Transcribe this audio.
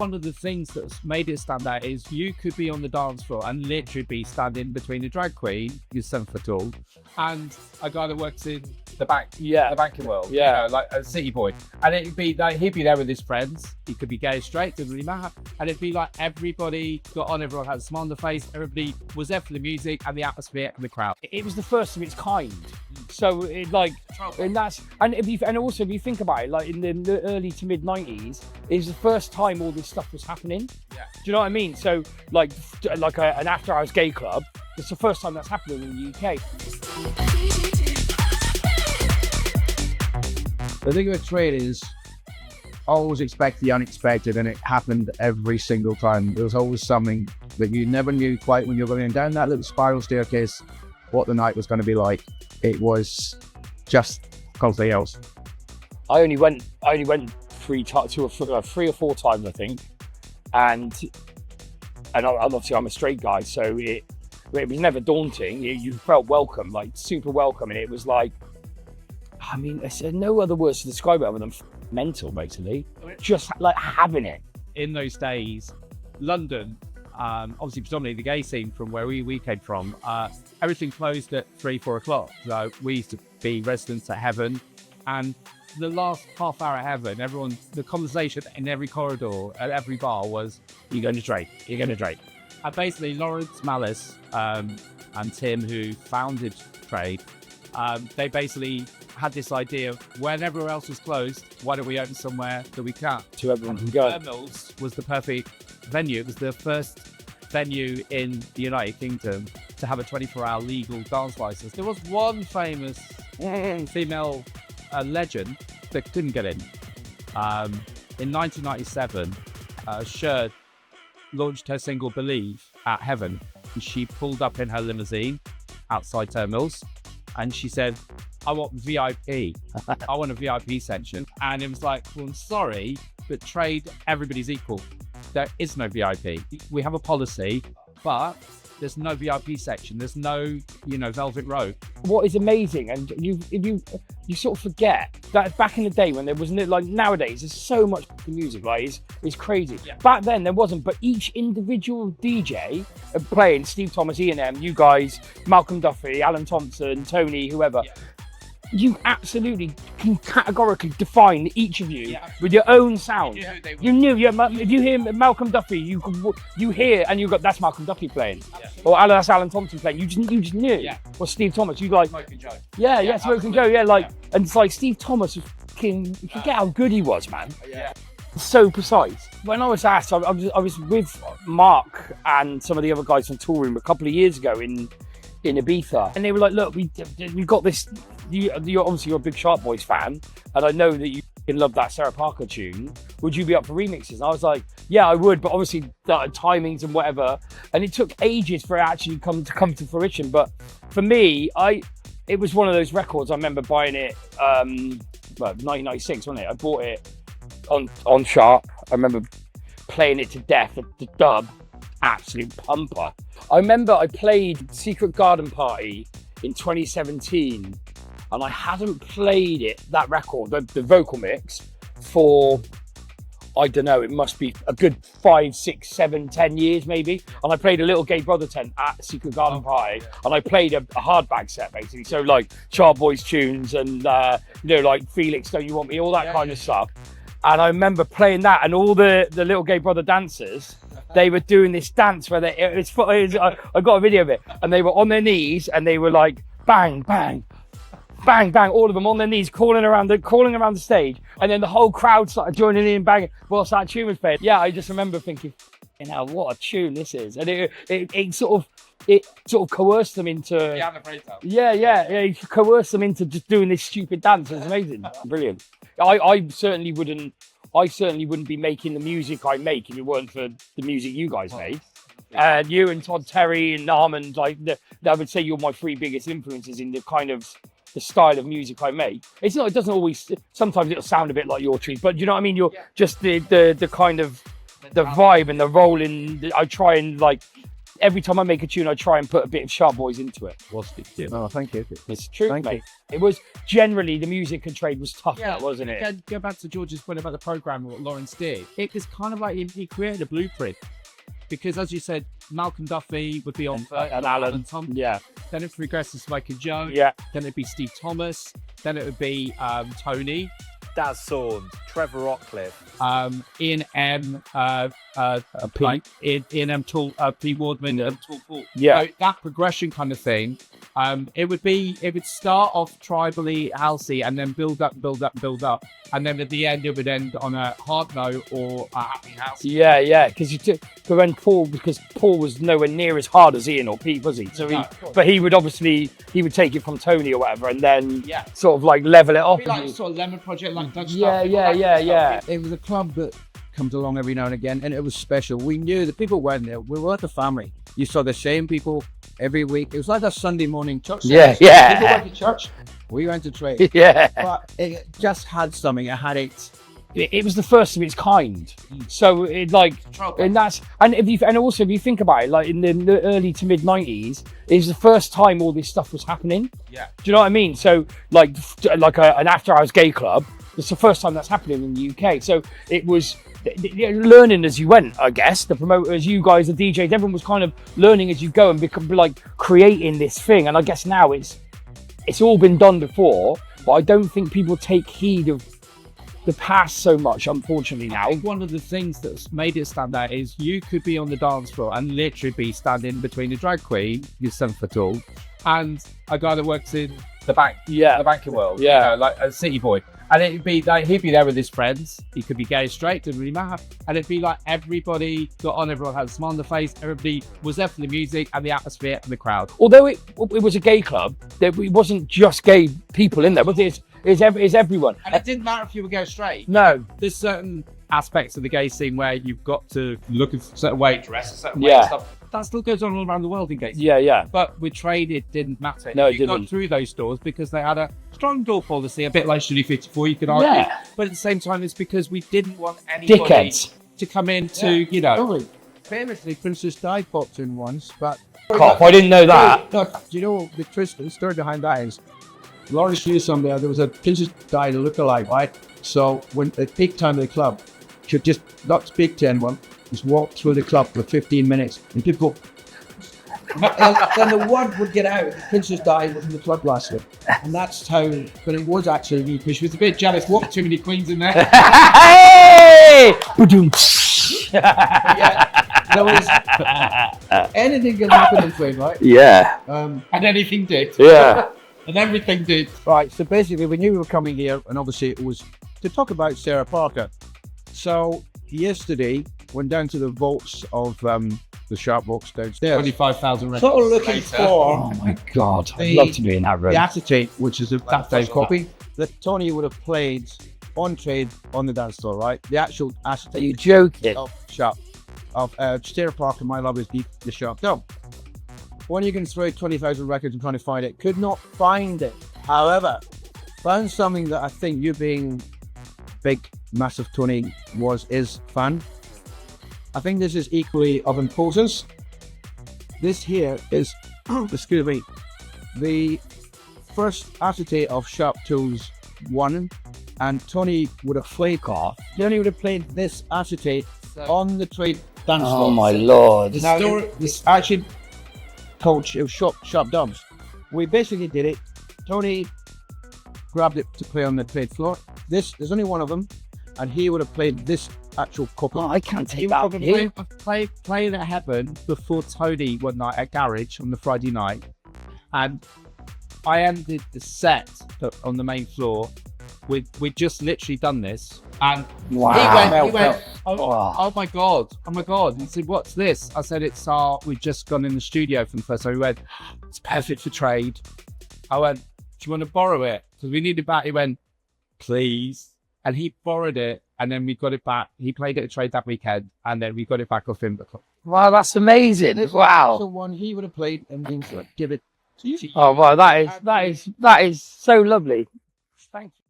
one of the things that's made it stand out is you could be on the dance floor and literally be standing between a drag queen, who's 7 foot tall, and a guy that works in the bank, the banking world, like a city boy, and it'd be like he'd be there with his friends. He could be gay or straight, didn't really matter, and it'd be like everybody got on, everyone had a smile on their face, everybody was there for the music and the atmosphere and the crowd. It was the first of its kind, so it like, and also if you think about it, like in the early to mid 90s, it was the first time all this stuff was happening. Do you know what I mean? So like an after hours gay club, it's the first time that's happening in the UK. The thing with trade is always expect the unexpected, and it happened every single time. There was always something that you never knew quite when you were going down that little spiral staircase what the night was going to be like. It was just something else. I only went 3 or 4 times, I think, and obviously I'm a straight guy, so it was never daunting. You felt welcome, like super welcome, and it was like, I mean, there's no other words to describe it other than mental, basically. Just like having it. In those days, London, obviously predominantly the gay scene from where we came from, everything closed at 3-4 o'clock. So we used to be residents at Heaven, and the last half hour at Heaven, the conversation in every corridor at every bar was, "You're going to Drake, you're going to Drake." And basically Lawrence Malice and Tim, who founded Trade, they basically had this idea of when everywhere else was closed, why don't we open somewhere that we can't? So everyone can go. Thermals was the perfect venue. It was the first venue in the United Kingdom to have a 24-hour legal dance license. There was one famous female legend that couldn't get in. In 1997, Cher launched her single Believe at Heaven, and she pulled up in her limousine outside Terminals, and she said, "I want VIP. I want a VIP section." And it was like, well, I'm sorry, but Trade, everybody's equal. There is no VIP. We have a policy, but there's no VIP section. There's no, velvet rope. What is amazing, and you sort of forget that back in the day when there wasn't, like nowadays, there's so much music, like it's crazy. Yeah. Back then there wasn't, but each individual DJ playing, Steve Thomas, E&M, you guys, Malcolm Duffy, Alan Thompson, Tony, whoever. Yeah. You absolutely can categorically define each of you with your own sound. You knew, if you hear Malcolm Duffy, you hear and you got, that's Malcolm Duffy playing, or that's Alan Thompson playing. You just knew. Yeah. Or Steve Thomas, you like Smoke and Joe. Yeah, Smoke and Joe. Yeah, like, and it's like Steve Thomas was fucking. You forget how good he was, man. Yeah. So precise. When I was asked, I was with Mark and some of the other guys from Toolroom a couple of years ago in Ibiza, and they were like, "Look, we got this. You're obviously a big Sharp Boys fan, and I know that you love that Sara Parker tune. Would you be up for remixes?" And I was like, "Yeah, I would, but obviously the timings and whatever." And it took ages for it actually come to fruition. But for me, it was one of those records. I remember buying it, 1996, wasn't it? I bought it on Sharp. I remember playing it to death at the dub. Absolute pumper. I remember I played Secret Garden Party in 2017, and I hadn't played that record, the vocal mix, for, I don't know, it must be a good 5, 6, 7, 10 years maybe. And I played a little gay brother tent at Secret Garden Party, and I played a hardbag set basically. So like Sharp Boys tunes and like Felix, Don't You Want Me, all that kind of stuff. And I remember playing that, and all the little gay brother dancers, they were doing this dance where I got a video of it, and they were on their knees and they were like bang, bang, bang, bang, all of them on their knees, calling around the stage, and then the whole crowd started joining in, banging whilst that tune was playing. Yeah, I just remember thinking, what a tune this is, and it sort of coerced them into it coerced them into just doing this stupid dance. It was amazing, brilliant. I certainly wouldn't be making the music I make if it weren't for the music you guys made. You and Todd Terry and Armand, I would say you're my 3 biggest influences in the kind of the style of music I make. It doesn't always, sometimes it'll sound a bit like your trees, but you know what I mean? You're just the kind of the vibe and the rolling. I try and like every time I make a tune, I try and put a bit of Sharp Boys into it. Oh, thank you. It's true, Thank mate. It was generally the music and trade was tough, wasn't it? Go back to George's point about the program, what Lawrence did. It was kind of like he created a blueprint. Because as you said, Malcolm Duffy would be on first, And Alan. Tom. Yeah. Then it progresses to Michael Jones. Yeah. Then it'd be Steve Thomas. Then it would be Tony. Daz Saund, Trevor Rockcliffe. Ian M. Ian M. P. Wardman. Tool Paul. Yeah. So that progression kind of thing. It would start off tribally, housey, and then build up, and then at the end it would end on a hard note or a happy house. Yeah, because Paul was nowhere near as hard as Ian or Pete, was he? So but he would take it from Tony or whatever, and then sort of like level it off. It'd be like sort of Lemon Project, like Dutch Yeah. It was a club that comes along every now and again, and it was special. We knew the people went there. We were like a family. You saw the same people every week. It was like a Sunday morning church service. Yeah. People went to church. We went to trade. Yeah. But it just had something. It had It was the first of its kind. So it like, and also if you think about it, like in the early to mid 90s, it was the first time all this stuff was happening. Yeah. Do you know what I mean? So like an after hours gay club, it's the first time that's happening in the UK. So it was learning as you went, I guess. The promoters, you guys, the DJs, everyone was kind of learning as you go and become like creating this thing. And I guess now it's all been done before, but I don't think people take heed of the past so much, unfortunately, now. I think one of the things that's made it stand out is you could be on the dance floor and literally be standing between a drag queen, you're 7 foot tall, and a guy that works in the bank, the banking world, like a city boy. And it'd be like he'd be there with his friends. He could be gay, straight, didn't really matter. And it'd be like everybody got on, everyone had a smile on their face, everybody was there for the music and the atmosphere and the crowd. Although it was a gay club, it wasn't just gay people in there, but it's everyone. And it didn't matter if you were gay or straight. No. There's certain aspects of the gay scene where you've got to look a certain way, dress a certain way and stuff. That still goes on all around the world in gays. Yeah. But with trade, it didn't matter. No, it you got didn't. through those doors because they had a strong door policy, a bit like Studio 54, you could argue. Yeah. But at the same time, it's because we didn't want anybody Dickheads. to come in to, Totally. Famously, Princess Di popped in once, but... Cop, I didn't know that. No, do you know the story behind that is, Lawrence knew somebody, there was a Princess Di lookalike, right? So when at peak time of the club, she'd just not speak to anyone, just walk through the club for 15 minutes, and people go, then the word would get out, Princess Di was in the club last year. And that's how, but it was actually me, because she was a bit jealous, walked too many queens in there. Hey! There was anything can happen in trade, right? Yeah. and anything did. Yeah. And everything did. Right, so basically we knew we were coming here, and obviously it was to talk about Sara Parker. So yesterday went down to the vaults of the Sharp Box downstairs. 25,000 records. Sort of looking later. for Oh my God. I'd love to be in that room. the acetate, which is a that copy that Tony would have played on trade on the dance floor, right? The actual Are acetate you joking? of Sharp, of Sara Parker, My Love Is Deep, the Sharp Dub. When you can throw 20,000 records and trying to find it, could not find it. However, found something that I think you being big, massive Tony is fun. I think this is equally of importance. This here is, excuse me, the first acetate of Sharp Tools 1, and Tony would have played Tony would have played this acetate on the trade dance floor. Oh my Lord. Now, this actually coach, it was Sharp Dubs. We basically did it. Tony grabbed it to play on the trade floor. There's only one of them, and he would have played this actual couple. Oh, I can't take that. I played at Heaven before Tony one night at Garage on the Friday night, and I ended the set on the main floor with we'd just literally done this, and Wow. he went oh my god, he said, what's this? I said, we've just gone in the studio for the first time. He went, it's perfect for trade. I went, do you want to borrow it? Because we need it back. He went, please. And he borrowed it, and then we got it back. He played it at trade that weekend, and then we got it back off him. Wow, that's amazing. So Wow. one he would have played, and then give it to you. Oh wow, that is so lovely. Thank you.